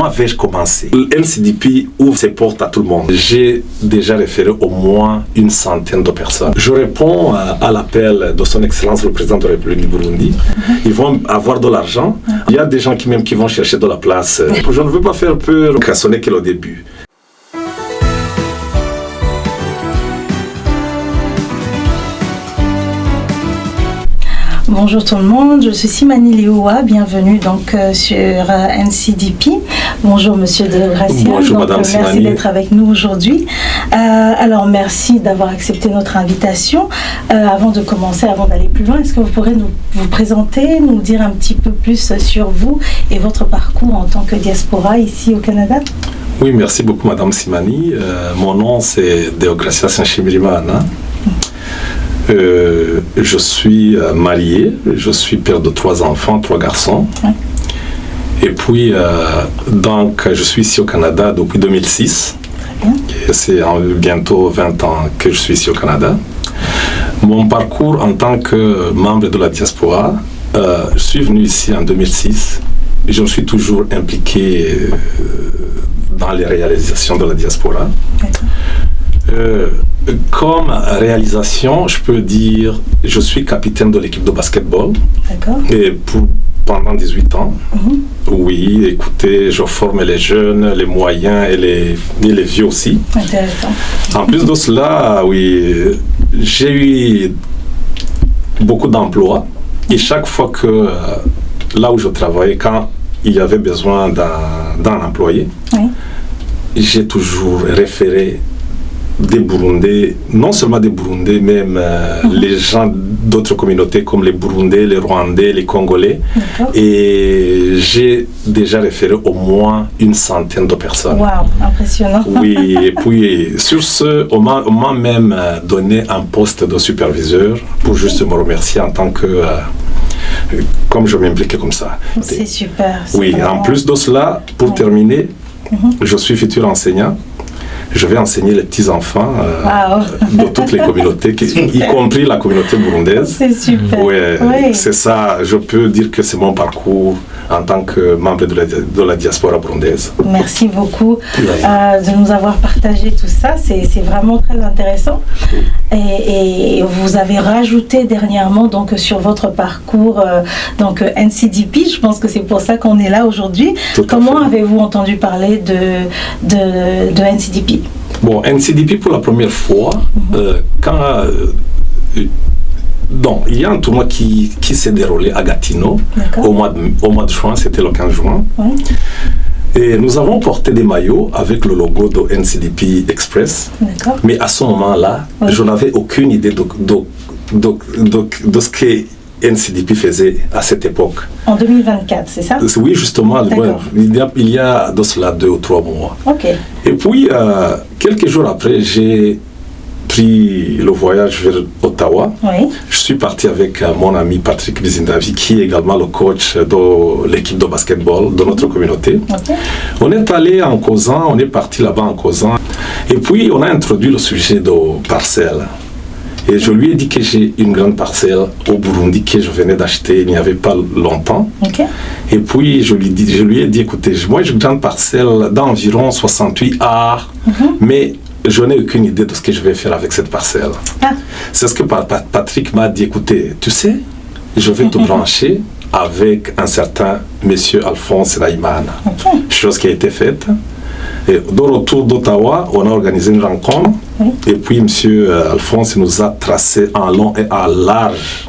comment vais-je commencer? NCDP ouvre ses portes à tout le monde. J'ai déjà référé au moins une centaine de personnes. Je réponds à l'appel de son Excellence le Président de la République du Burundi. Ils vont avoir de l'argent. Il y a des gens qui vont chercher de la place. Je ne veux pas faire peur, car ce n'est que le début. Bonjour tout le monde, je suis Simani Liouwa, bienvenue donc sur NCDP. Bonjour Monsieur De Gracia. Bonjour Madame Simani. Merci d'être avec nous aujourd'hui. Alors merci d'avoir accepté notre invitation. Avant de commencer, avant d'aller plus loin, est-ce que vous pourrez vous présenter, nous dire un petit peu plus sur vous et votre parcours en tant que diaspora ici au Canada? Oui, merci beaucoup Madame Simani. Mon nom c'est De Gracia Saint-Chimirimana. Je suis marié, je suis père de 3 enfants, 3 garçons. Ouais. Et puis, donc, je suis ici au Canada depuis 2006. Et c'est bientôt 20 ans que je suis ici au Canada. Mon parcours en tant que membre de la diaspora, je suis venu ici en 2006. Et je me suis toujours impliqué dans les réalisations de la diaspora. Comme réalisation, je peux dire, je suis capitaine de l'équipe de basketball. D'accord. Et pendant 18 ans. Oui, écoutez, je forme les jeunes, les moyens et les vieux aussi. Intéressant. En plus de cela, oui, j'ai eu beaucoup d'emplois. Et chaque fois que, là où je travaillais, quand il y avait besoin d'un employé, j'ai toujours référé des Burundais, non seulement des Burundais, même les gens d'autres communautés comme les Burundais, les Rwandais, les Congolais. Et j'ai déjà référé au moins une centaine de personnes. Waouh, impressionnant. Oui, et puis sur ce, on m'a même donné un poste de superviseur pour juste me remercier en tant que... comme je m'impliquais comme ça. C'est super. Oui, vraiment... en plus de cela, pour terminer, je suis futur enseignant. Je vais enseigner les petits-enfants de toutes les communautés, y compris la communauté burundaise. C'est super. Ouais, oui, c'est ça. Je peux dire que c'est mon parcours en tant que membre de la diaspora burundaise. Merci beaucoup de nous avoir partagé tout ça. C'est vraiment très intéressant. Et vous avez rajouté dernièrement donc, sur votre parcours donc, NCDP. Je pense que c'est pour ça qu'on est là aujourd'hui. Comment avez-vous entendu parler de NCDP? Bon, NCDP pour la première fois, quand... donc, il y a un tournoi qui s'est déroulé à Gatineau au mois de juin, c'était le 15 juin. Et nous avons porté des maillots avec le logo de NCDP Express. Mais à ce moment-là, je n'avais aucune idée de ce que NCDP faisait à cette époque. En 2024, c'est ça? Oui, justement, il y a de cela 2 ou 3 mois. Et puis, quelques jours après, j'ai pris le voyage vers Ottawa. Je suis parti avec mon ami Patrick Bizindavi, qui est également le coach de l'équipe de basketball de notre communauté. On est allé en causant, on est parti là-bas en causant. Et puis, on a introduit le sujet de parcelles. Et je lui ai dit que j'ai une grande parcelle au Burundi que je venais d'acheter il n'y avait pas longtemps. Et puis je lui ai dit, écoutez, moi j'ai une grande parcelle d'environ 68 arts, mais je n'ai aucune idée de ce que je vais faire avec cette parcelle. C'est ce que Patrick m'a dit, écoutez, tu sais, je vais te brancher avec un certain monsieur Alphonse Raimana. Chose qui a été faite. Et de retour d'Ottawa, on a organisé une rencontre. Et puis, M. Alphonse nous a tracé en long et en large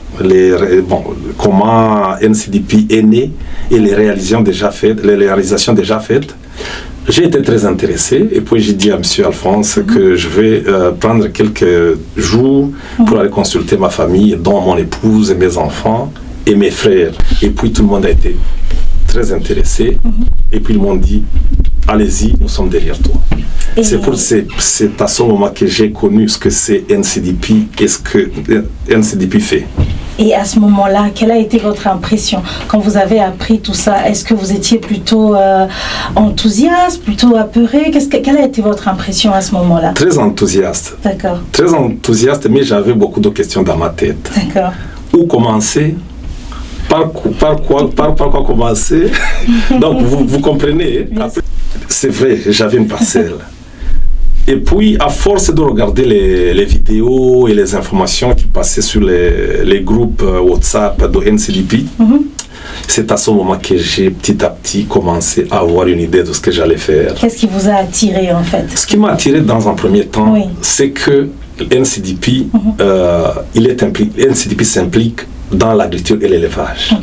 comment NCDP est né et les réalisations déjà faites. J'ai été très intéressé et puis j'ai dit à M. Alphonse que je vais prendre quelques jours pour aller consulter ma famille, dont mon épouse et mes enfants et mes frères. Et puis tout le monde a été très intéressé. Et puis ils m'ont dit, allez-y, nous sommes derrière toi. C'est à ce moment que j'ai connu ce que c'est NCDP et ce que NCDP fait. Et à ce moment-là, quelle a été votre impression quand vous avez appris tout ça? Est-ce que vous étiez plutôt enthousiaste, plutôt apeuré? Quelle a été votre impression à ce moment-là? Très enthousiaste. D'accord. Très enthousiaste, mais j'avais beaucoup de questions dans ma tête. D'accord. Où commencer? par quoi commencer? Donc, vous comprenez. C'est vrai, j'avais une parcelle. Et puis, à force de regarder les vidéos et les informations qui passaient sur les groupes WhatsApp de NCDP, c'est à ce moment que j'ai petit à petit commencé à avoir une idée de ce que j'allais faire. Qu'est-ce qui vous a attiré en fait? Ce qui m'a attiré dans un premier temps, c'est que NCDP, NCDP s'implique dans l'agriculture et l'élevage.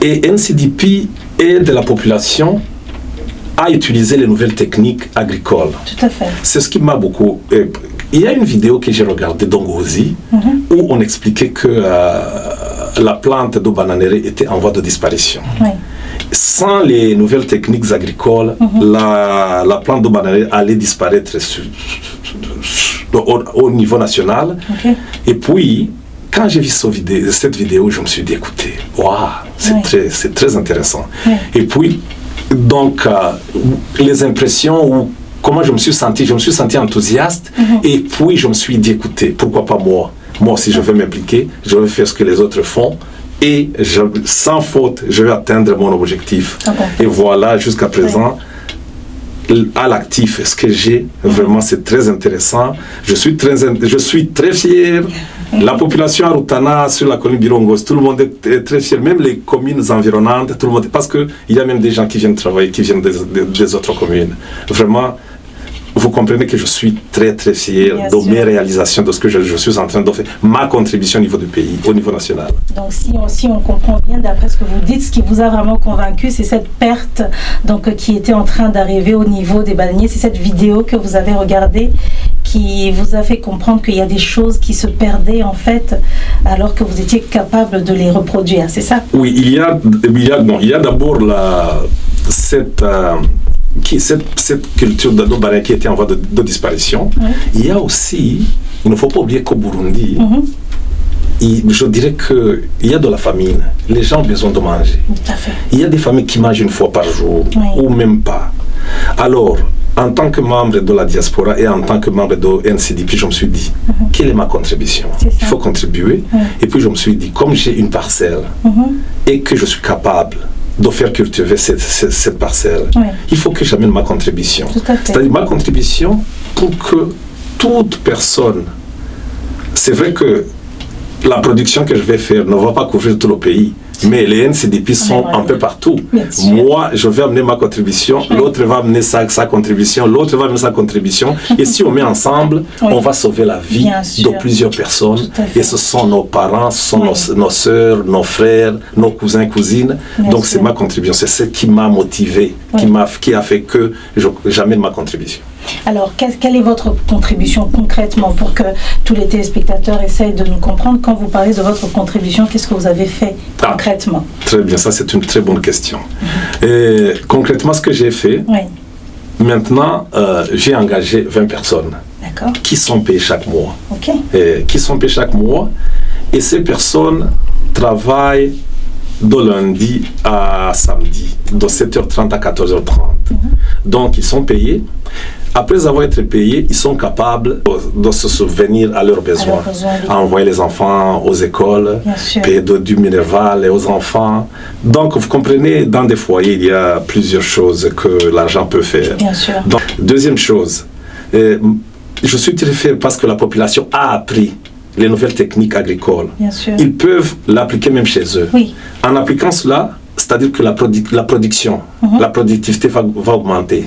Et NCDP aide la population à utiliser les nouvelles techniques agricoles. Tout à fait. C'est ce qui m'a beaucoup... Il y a une vidéo que j'ai regardée d'Ongozi où on expliquait que la plante de bananerie était en voie de disparition. Sans les nouvelles techniques agricoles, la plante de bananerie allait disparaître au niveau national. Et puis, quand j'ai vu cette vidéo, je me suis dit, écoutez, waouh, c'est très intéressant. Et puis, donc, les impressions ou comment je me suis senti enthousiaste. Et puis, je me suis dit, écoutez, pourquoi pas moi? Moi, si je veux m'impliquer, je vais faire ce que les autres font. Et sans faute, je vais atteindre mon objectif. Et voilà, jusqu'à présent, à l'actif, ce que j'ai, vraiment, c'est très intéressant. Je suis très fier. La population Arutana sur la colline Birongos, tout le monde est très fier, même les communes environnantes, tout le monde, parce qu'il y a même des gens qui viennent travailler, qui viennent des autres communes. Vraiment, vous comprenez que je suis très très fier de mes réalisations, de ce que je suis en train de faire, ma contribution au niveau du pays, au niveau national. Donc si on comprend bien d'après ce que vous dites, ce qui vous a vraiment convaincu, c'est cette perte donc, qui était en train d'arriver au niveau des bananiers, c'est cette vidéo que vous avez regardée qui vous a fait comprendre qu'il y a des choses qui se perdaient en fait alors que vous étiez capable de les reproduire, c'est ça? Oui, il y a d'abord cette culture de bananes qui était en voie de disparition. Il y a aussi, il ne faut pas oublier qu'au Burundi, je dirais qu'il y a de la famine. Les gens ont besoin de manger. Tout à fait. Il y a des familles qui mangent une fois par jour, ou même pas. Alors, en tant que membre de la diaspora et en tant que membre de NCDP, je me suis dit, quelle est ma contribution? Il faut contribuer. Et puis je me suis dit, comme j'ai une parcelle et que je suis capable de faire cultiver cette parcelle, il faut que j'amène ma contribution. C'est-à-dire ma contribution pour que toute personne, c'est vrai que la production que je vais faire ne va pas couvrir tout le pays, mais les NCDP sont un peu partout. Moi, je vais amener ma contribution, l'autre va amener sa contribution, l'autre va amener sa contribution. Et si on met ensemble, on va sauver la vie de plusieurs personnes. Et ce sont nos parents, ce sont nos sœurs, nos frères, nos cousins, cousines. Donc c'est ma contribution, c'est ce qui m'a motivé, qui a fait que j'amène ma contribution. Alors, quelle est votre contribution concrètement pour que tous les téléspectateurs essayent de nous comprendre? Quand vous parlez de votre contribution, qu'est-ce que vous avez fait concrètement? Très bien, ça c'est une très bonne question. Et concrètement, ce que j'ai fait, maintenant, j'ai engagé 20 personnes qui sont payées chaque mois. Et ces personnes travaillent de lundi à samedi, de 7h30 à 14h30. Donc, ils sont payés. Après avoir été payés, ils sont capables de se souvenir à leurs besoins. Envoyer les enfants aux écoles, payer du minéral aux enfants. Donc, vous comprenez, dans des foyers, il y a plusieurs choses que l'argent peut faire. Donc, deuxième chose, je suis très fier parce que la population a appris les nouvelles techniques agricoles. Ils peuvent l'appliquer même chez eux. En appliquant cela, c'est-à-dire que la production, la productivité va augmenter.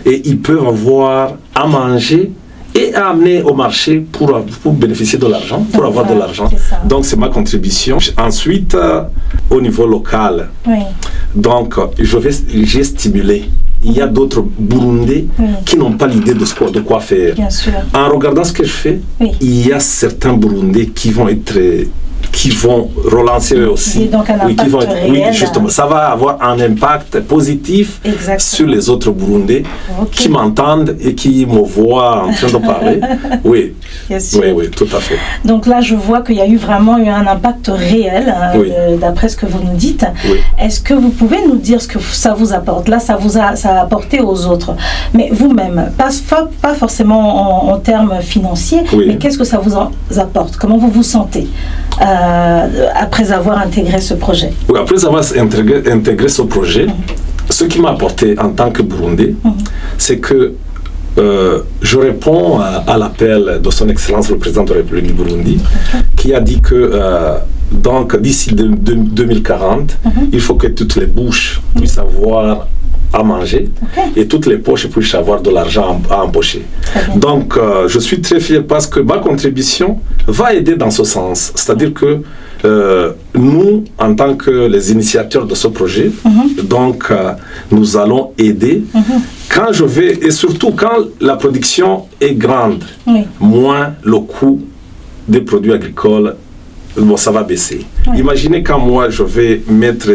Et ils peuvent avoir à manger et à amener au marché pour bénéficier de l'argent, pour avoir de l'argent. Donc c'est ma contribution. Ensuite, au niveau local, donc j'ai stimulé. Il y a d'autres Burundais qui n'ont pas l'idée de quoi faire. En regardant ce que je fais, il y a certains Burundais qui vont relancer eux aussi. Donc un impact réel, justement, ça va avoir un impact positif sur les autres Burundais qui m'entendent et qui me voient en train de parler. Oui, tout à fait. Donc là, je vois qu'il y a vraiment eu un impact réel, d'après ce que vous nous dites. Est-ce que vous pouvez nous dire ce que ça vous apporte? Là, ça a apporté aux autres. Mais vous-même, pas forcément en termes financiers, mais qu'est-ce que ça vous apporte? Comment vous vous sentez? après avoir intégré ce projet? Oui, après avoir intégré ce projet, ce qui m'a apporté en tant que Burundais, c'est que je réponds à l'appel de son Excellence le Président de la République du Burundi, qui a dit que donc d'ici 2040, il faut que toutes les bouches puissent avoir à manger et toutes les poches puissent avoir de l'argent à empocher. Donc je suis très fier parce que ma contribution va aider dans ce sens. C'est-à-dire que nous, en tant que les initiateurs de ce projet, donc nous allons aider quand je vais, et surtout quand la production est grande, moins le coût des produits agricoles, bon, ça va baisser. Imaginez quand moi je vais mettre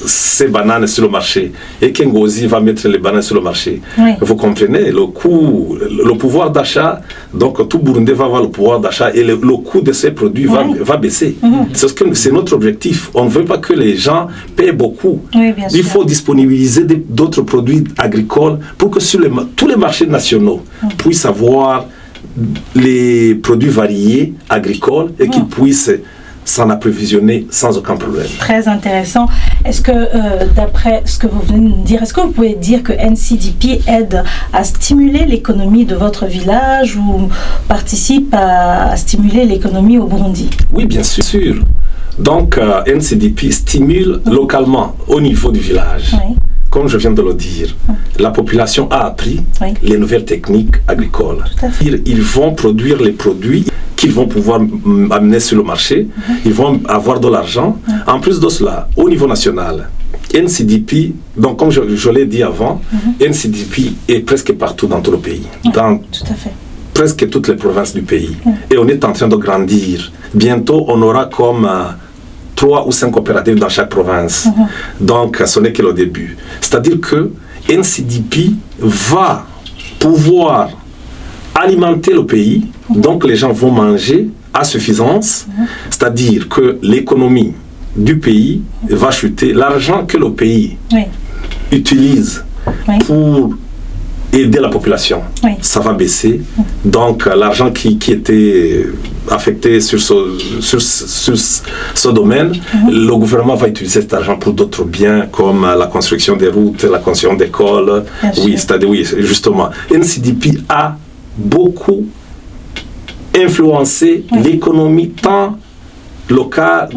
ces bananes sur le marché et qu'Ngozi va mettre les bananes sur le marché. Vous comprenez, le coût, le pouvoir d'achat, donc tout Burundais va avoir le pouvoir d'achat et le coût de ces produits va baisser. C'est notre objectif. On ne veut pas que les gens paient beaucoup. Il faut disponibiliser d'autres produits agricoles pour que sur tous les marchés nationaux puissent avoir les produits variés agricoles et qu'ils puissent s'en approvisionner sans aucun problème. Très intéressant. Est-ce que, d'après ce que vous venez de nous dire, est-ce que vous pouvez dire que NCDP aide à stimuler l'économie de votre village ou participe à stimuler l'économie au Burundi? Oui, bien sûr. Donc, NCDP stimule localement au niveau du village. Comme je viens de le dire, la population a appris les nouvelles techniques agricoles. Ils vont produire les produits qu'ils vont pouvoir amener sur le marché. Ils vont avoir de l'argent. En plus de cela, au niveau national, NCDP, donc comme je l'ai dit avant, NCDP est presque partout dans tout le pays. Dans presque toutes les provinces du pays. Et on est en train de grandir. Bientôt, on aura comme 3 ou 5 coopératives dans chaque province. Donc, ce n'est que le début. C'est-à-dire que NCDP va pouvoir alimenter le pays, donc les gens vont manger à suffisance, c'est-à-dire que l'économie du pays va chuter. L'argent que le pays utilise pour aider la population, ça va baisser. Donc l'argent qui était affecté sur ce domaine, le gouvernement va utiliser cet argent pour d'autres biens comme la construction des routes, la construction d'écoles. C'est-à-dire, justement, NCDP a beaucoup influencé l'économie tant locale,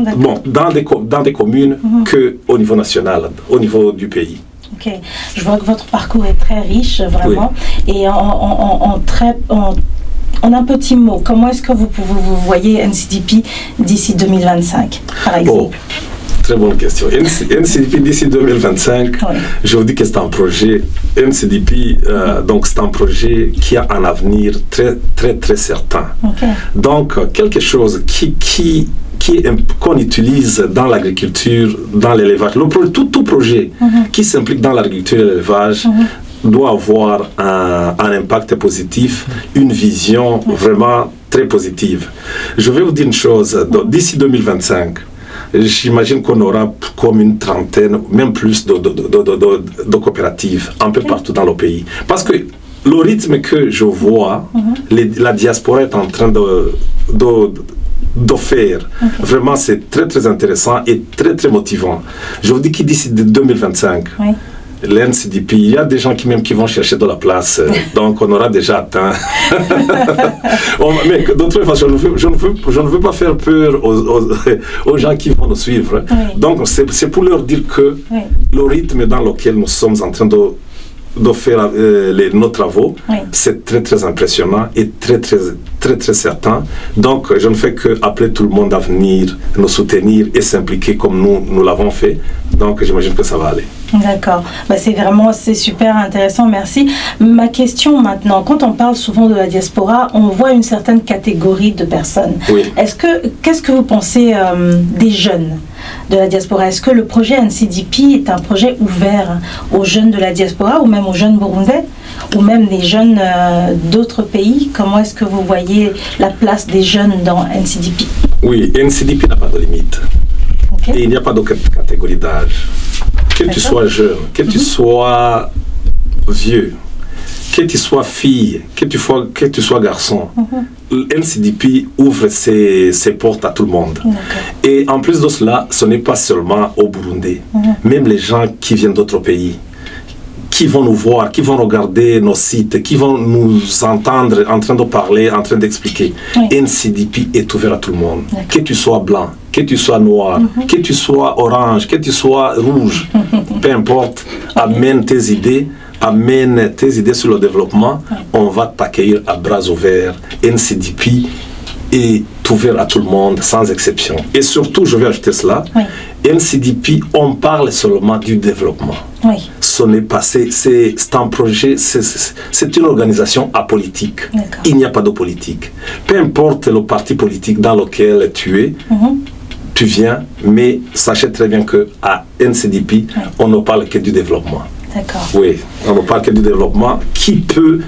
dans des communes qu'au niveau national, au niveau du pays. Ok, je vois que votre parcours est très riche, vraiment. Et en un petit mot, comment est-ce que vous voyez NCDP d'ici 2025, par exemple? Très bonne question. NCDP d'ici 2025, je vous dis que c'est un projet, NCDP, donc c'est un projet qui a un avenir très, très, très certain. Donc, quelque chose qu'on utilise dans l'agriculture, dans l'élevage. Tout projet qui s'implique dans l'agriculture et l'élevage doit avoir un impact positif, une vision vraiment très positive. Je vais vous dire une chose, d'ici 2025, j'imagine qu'on aura comme une trentaine, même plus de coopératives un peu partout dans le pays. Parce que le rythme que je vois, la diaspora est en train de faire. Vraiment, c'est très, très intéressant et très, très motivant. Je vous dis que d'ici 2025, l'NCDP, il y a des gens qui vont chercher de la place, donc on aura déjà atteint. Mais de toute façon, je ne veux pas faire peur aux gens qui vont nous suivre. Donc c'est pour leur dire que le rythme dans lequel nous sommes en train de faire nos travaux, c'est très très impressionnant et très très très très certain. Donc je ne fais que appeler tout le monde à venir nous soutenir et s'impliquer comme nous l'avons fait. Donc j'imagine que ça va aller. D'accord, c'est super intéressant, merci. Ma question maintenant, quand on parle souvent de la diaspora, on voit une certaine catégorie de personnes. Qu'est-ce que vous pensez des jeunes de la diaspora? Est-ce que le projet NCDP est un projet ouvert aux jeunes de la diaspora ou même aux jeunes burundais ou même des jeunes d'autres pays? Comment est-ce que vous voyez la place des jeunes dans NCDP? Oui, NCDP n'a pas de limite. Et il n'y a pas de catégorie d'âge. Que tu sois jeune, que tu sois vieux, que tu sois fille, que tu sois garçon, NCDP ouvre ses portes à tout le monde. Et en plus de cela, ce n'est pas seulement au Burundi. Même les gens qui viennent d'autres pays, qui vont nous voir, qui vont regarder nos sites, qui vont nous entendre en train de parler, en train d'expliquer. NCDP est ouvert à tout le monde. Que tu sois blanc, que tu sois noir, que tu sois orange, que tu sois rouge, peu importe, amène tes idées sur le développement, on va t'accueillir à bras ouverts. NCDP est ouvert à tout le monde, sans exception. Et surtout, je vais ajouter cela, NCDP, on parle seulement du développement. Ce n'est pas, c'est un projet, c'est une organisation apolitique. Il n'y a pas de politique. Peu importe le parti politique dans lequel tu es, tu viens, mais sachez très bien qu'à NCDP, on ne parle que du développement. Oui, on ne parle que du développement qui peut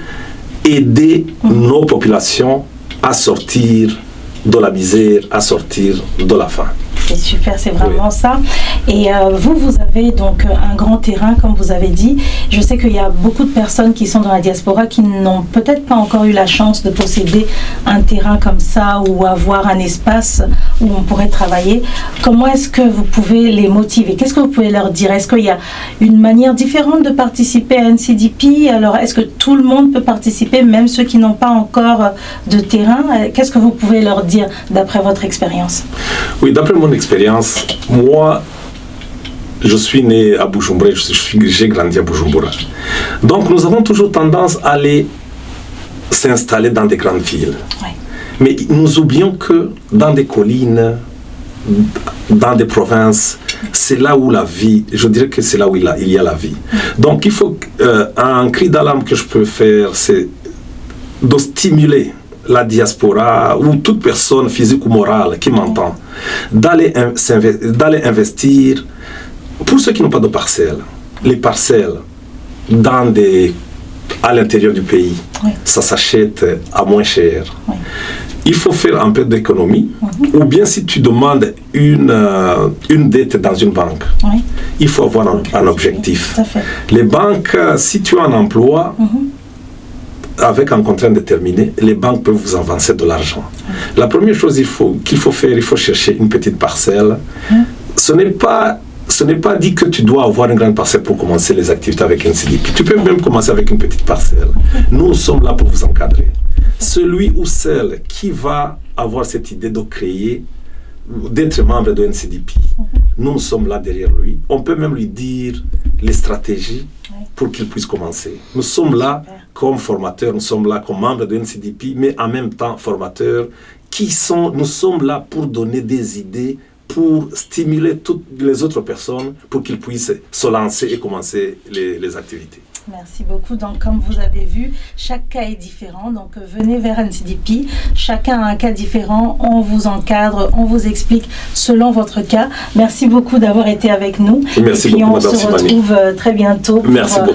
aider nos populations à sortir de la misère, à sortir de la faim. C'est super, c'est vraiment ça. Et vous avez donc un grand terrain, comme vous avez dit. Je sais qu'il y a beaucoup de personnes qui sont dans la diaspora qui n'ont peut-être pas encore eu la chance de posséder un terrain comme ça ou avoir un espace où on pourrait travailler. Comment est-ce que vous pouvez les motiver? Qu'est-ce que vous pouvez leur dire? Est-ce qu'il y a une manière différente de participer à NCDP? Alors, est-ce que tout le monde peut participer, même ceux qui n'ont pas encore de terrain? Qu'est-ce que vous pouvez leur dire d'après votre expérience? Oui, d'après mon expérience, moi, je suis né à Bujumbura, j'ai grandi à Bujumbura. Donc, nous avons toujours tendance à aller s'installer dans des grandes villes. Mais nous oublions que dans des collines, dans des provinces, c'est là où la vie, je dirais que c'est là où il y a la vie. Donc, il faut, un cri d'alarme que je peux faire, c'est de stimuler la diaspora ou toute personne physique ou morale qui m'entend, d'aller investir, pour ceux qui n'ont pas de parcelles, les parcelles à l'intérieur du pays, ça s'achète à moins cher. Il faut faire un peu d'économie, ou bien si tu demandes une dette dans une banque, il faut avoir un objectif. Les banques, si tu as un emploi, avec un contrat déterminé, les banques peuvent vous avancer de l'argent. La première chose qu'il faut faire, il faut chercher une petite parcelle. Ce n'est pas dit que tu dois avoir une grande parcelle pour commencer les activités avec NCDP. Tu peux même commencer avec une petite parcelle. Nous sommes là pour vous encadrer. Celui ou celle qui va avoir cette idée de créer, d'être membre de NCDP, nous sommes là derrière lui. On peut même lui dire les stratégies pour qu'il puisse commencer. Nous sommes là comme formateurs, nous sommes là comme membres de NCDP, mais en même temps formateurs nous sommes là pour donner des idées, pour stimuler toutes les autres personnes pour qu'ils puissent se lancer et commencer les activités. Merci beaucoup. Donc, comme vous avez vu, chaque cas est différent. Donc, venez vers NCDP. Chacun a un cas différent. On vous encadre, on vous explique selon votre cas. Merci beaucoup d'avoir été avec nous. Merci et puis, beaucoup, on se retrouve très bientôt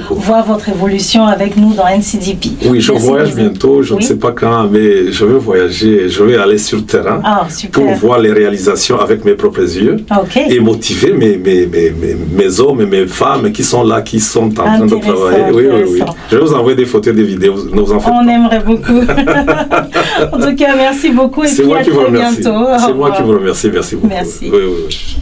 pour voir votre évolution avec nous dans NCDP. Oui, je voyage bientôt. Je ne sais pas quand, mais je vais voyager. Je vais aller sur le terrain pour voir les réalisations avec mes propres yeux et motiver mes hommes et mes femmes qui sont là, qui sont en train de travailler. Oui. Je vais vous envoyer des photos, des vidéos. On aimerait beaucoup. En tout cas, merci beaucoup et puis à très bientôt. C'est moi qui vous remercie. Merci beaucoup. Merci. Oui.